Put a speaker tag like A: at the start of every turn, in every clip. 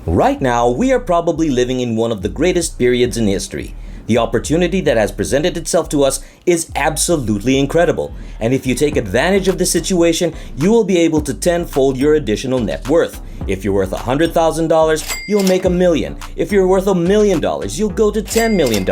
A: Right now, we are probably living in one of the greatest periods in history. The opportunity that has presented itself to us is absolutely incredible, and if you take advantage of the situation, you will be able to tenfold your additional net worth. If you're worth $100,000, you'll make $1 million. If you're worth $1 million, you'll go to $10 million.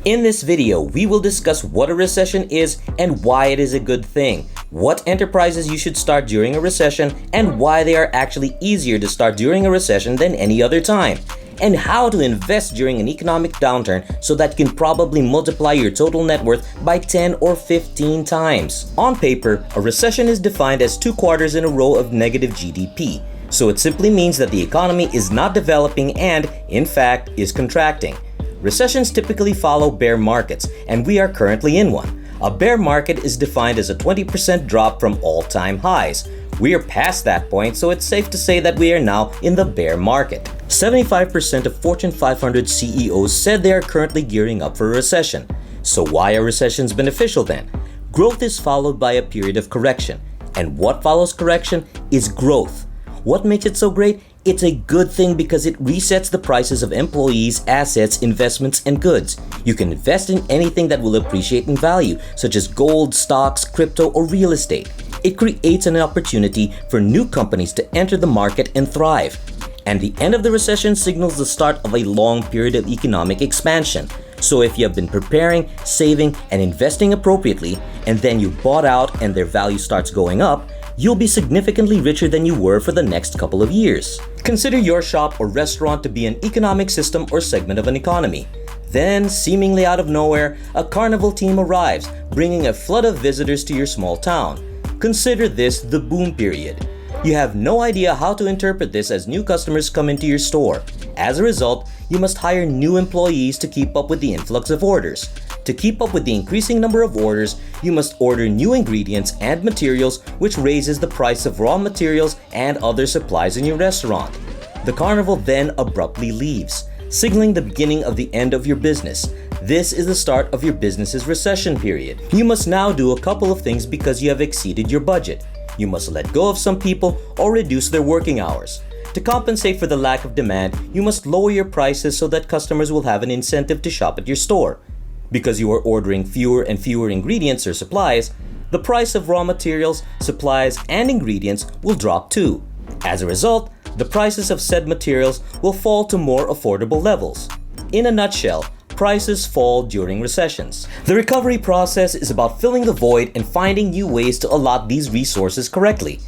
A: In this video, we will discuss what a recession is and why it is a good thing, what enterprises you should start during a recession, and why they are actually easier to start during a recession than any other time, and how to invest during an economic downturn so that you can probably multiply your total net worth by 10 or 15 times. On paper, a recession is defined as 2 quarters in a row of negative GDP. So it simply means that the economy is not developing and, in fact, is contracting. Recessions typically follow bear markets, and we are currently in one. A bear market is defined as a 20% drop from all-time highs. We are past that point, so it's safe to say that we are now in the bear market. 75% of Fortune 500 CEOs said they are currently gearing up for a recession. So why are recessions beneficial then? Growth is followed by a period of correction. And what follows correction is growth. What makes it so great? It's a good thing because it resets the prices of employees, assets, investments, and goods. You can invest in anything that will appreciate in value, such as gold, stocks, crypto, or real estate. It creates an opportunity for new companies to enter the market and thrive. And the end of the recession signals the start of a long period of economic expansion. So if you have been preparing, saving, and investing appropriately, and then you bought out and their value starts going up, you'll be significantly richer than you were for the next couple of years. Consider your shop or restaurant to be an economic system or segment of an economy. Then, seemingly out of nowhere, a carnival team arrives, bringing a flood of visitors to your small town. Consider this the boom period. You have no idea how to interpret this as new customers come into your store. As a result, you must hire new employees to keep up with the influx of orders. To keep up with the increasing number of orders, you must order new ingredients and materials, which raises the price of raw materials and other supplies in your restaurant. The carnival then abruptly leaves, signaling the beginning of the end of your business. This is the start of your business's recession period. You must now do a couple of things because you have exceeded your budget. You must let go of some people or reduce their working hours. To compensate for the lack of demand, you must lower your prices so that customers will have an incentive to shop at your store. Because you are ordering fewer and fewer ingredients or supplies, the price of raw materials, supplies, and ingredients will drop too. As a result, the prices of said materials will fall to more affordable levels. In a nutshell, prices fall during recessions. The recovery process is about filling the void and finding new ways to allot these resources correctly.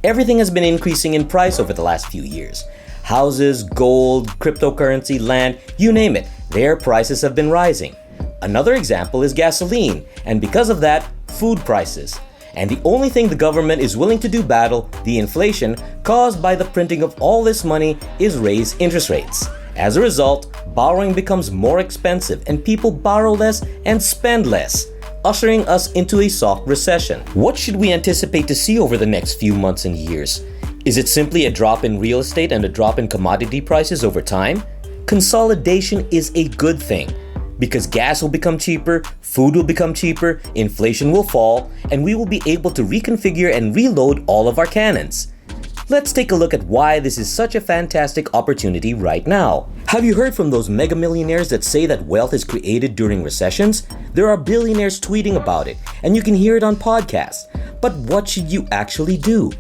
A: Everything has been increasing in price over the last few years. Houses, gold, cryptocurrency, land, you name it, their prices have been rising. Another example is gasoline, and because of that, food prices. And the only thing the government is willing to do battle, the inflation caused by the printing of all this money, is raise interest rates. As a result, borrowing becomes more expensive and people borrow less and spend less, ushering us into a soft recession. What should we anticipate to see over the next few months and years? Is it simply a drop in real estate and a drop in commodity prices over time? Consolidation is a good thing, because gas will become cheaper, food will become cheaper, inflation will fall, and we will be able to reconfigure and reload all of our cannons. Let's take a look at why this is such a fantastic opportunity right now. Have you heard from those mega millionaires that say that wealth is created during recessions? There are billionaires tweeting about it, and you can hear it on podcasts. But what should you actually do?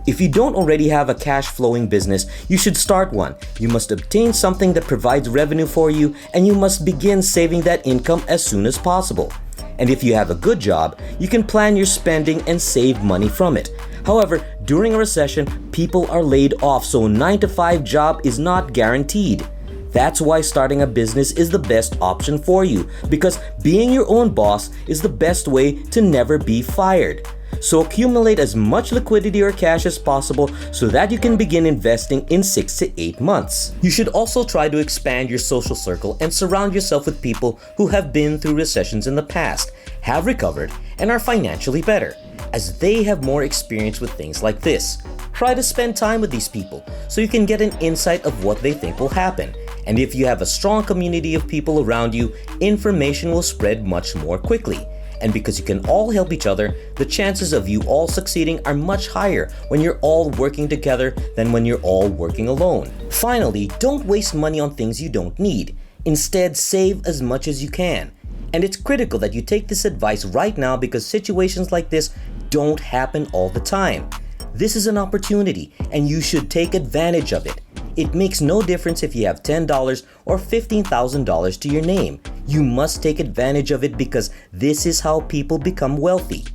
A: If you don't already have a cash-flowing business, you should start one. You must obtain something that provides revenue for you, and you must begin saving that income as soon as possible. And if you have a good job, you can plan your spending and save money from it. However, during a recession, people are laid off, so a 9-to-5 job is not guaranteed. That's why starting a business is the best option for you, because being your own boss is the best way to never be fired. So accumulate as much liquidity or cash as possible so that you can begin investing in 6 to 8 months. You should also try to expand your social circle and surround yourself with people who have been through recessions in the past, have recovered, and are financially better, as they have more experience with things like this. Try to spend time with these people so you can get an insight of what they think will happen. And if you have a strong community of people around you, information will spread much more quickly. And because you can all help each other, the chances of you all succeeding are much higher when you're all working together than when you're all working alone. Finally, don't waste money on things you don't need. Instead, save as much as you can. And it's critical that you take this advice right now because situations like this don't happen all the time. This is an opportunity and you should take advantage of it. It makes no difference if you have $10 or $15,000 to your name. You must take advantage of it because this is how people become wealthy.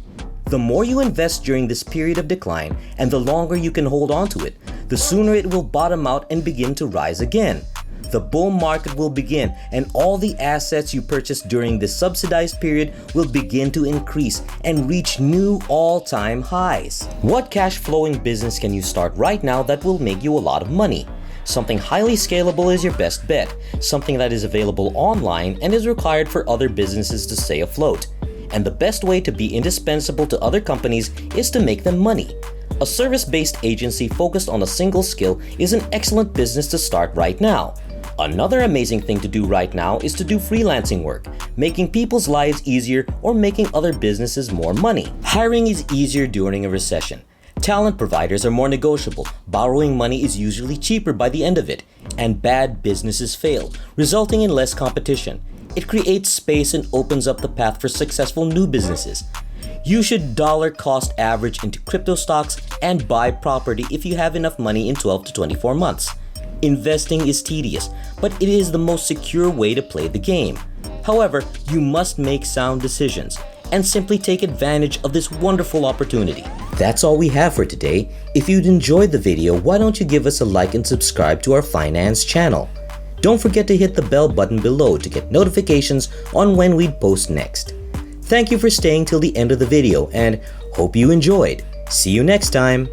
A: The more you invest during this period of decline and the longer you can hold on to it, the sooner it will bottom out and begin to rise again. The bull market will begin and all the assets you purchased during this subsidized period will begin to increase and reach new all-time highs. What cash flowing business can you start right now that will make you a lot of money? Something highly scalable is your best bet, something that is available online and is required for other businesses to stay afloat. And the best way to be indispensable to other companies is to make them money. A service-based agency focused on a single skill is an excellent business to start right now. Another amazing thing to do right now is to do freelancing work, making people's lives easier or making other businesses more money. Hiring is easier during a recession. Talent providers are more negotiable, borrowing money is usually cheaper by the end of it, and bad businesses fail, resulting in less competition. It creates space and opens up the path for successful new businesses. You should dollar cost average into crypto stocks and buy property if you have enough money in 12 to 24 months. Investing is tedious, but it is the most secure way to play the game. However, you must make sound decisions and simply take advantage of this wonderful opportunity. That's all we have for today. If you'd enjoyed the video, why don't you give us a like and subscribe to our finance channel. Don't forget to hit the bell button below to get notifications on when we'd post next. Thank you for staying till the end of the video and hope you enjoyed. See you next time.